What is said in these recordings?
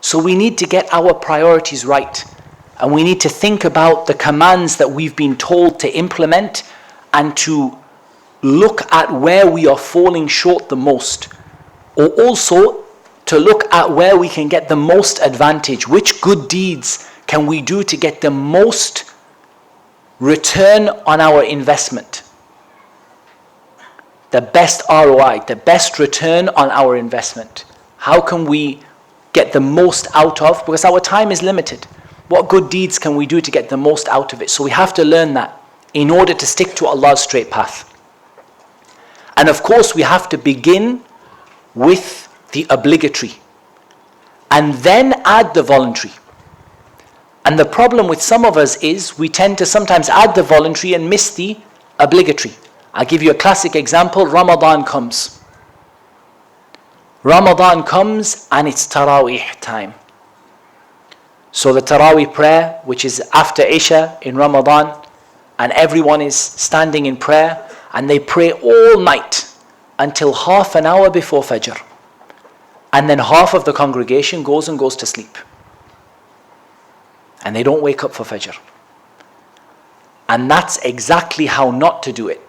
So we need to get our priorities right. And we need to think about the commands that we've been told to implement and to look at where we are falling short the most. Or also to look at where we can get the most advantage. Which good deeds can we do to get the most return on our investment? The best ROI, the best return on our investment. How can we get the most out of? Because our time is limited. What good deeds can we do to get the most out of it? So we have to learn that in order to stick to Allah's straight path. And of course, we have to begin with the obligatory and then add the voluntary. And the problem with some of us is we tend to sometimes add the voluntary and miss the obligatory. I'll give you a classic example. Ramadan comes. Ramadan comes and it's Taraweeh time. So the Taraweeh prayer, which is after Isha in Ramadan, and everyone is standing in prayer and they pray all night until half an hour before Fajr. And then half of the congregation goes to sleep. And they don't wake up for Fajr. And that's exactly how not to do it.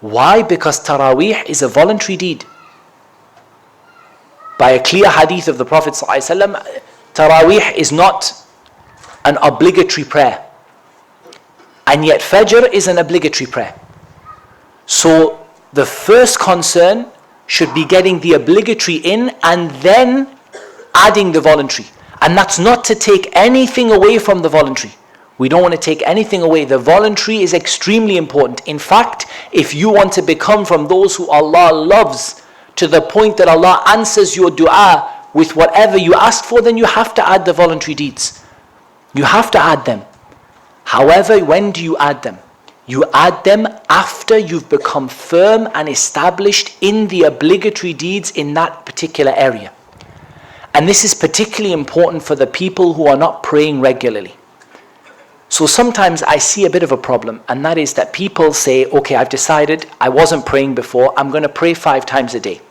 Why? Because Taraweeh is a voluntary deed. By a clear hadith of the Prophet ﷺ, Taraweeh is not an obligatory prayer. And yet Fajr is an obligatory prayer. So the first concern should be getting the obligatory in and then adding the voluntary. And that's not to take anything away from the voluntary. We don't want to take anything away. The voluntary is extremely important. In fact, if you want to become from those who Allah loves to the point that Allah answers your dua with whatever you asked for, then you have to add the voluntary deeds. You have to add them. However, when do you add them? You add them after you've become firm and established in the obligatory deeds in that particular area. And this is particularly important for the people who are not praying regularly. So sometimes I see a bit of a problem, and that is that people say, okay, I've decided I wasn't praying before, I'm going to pray 5 times a day.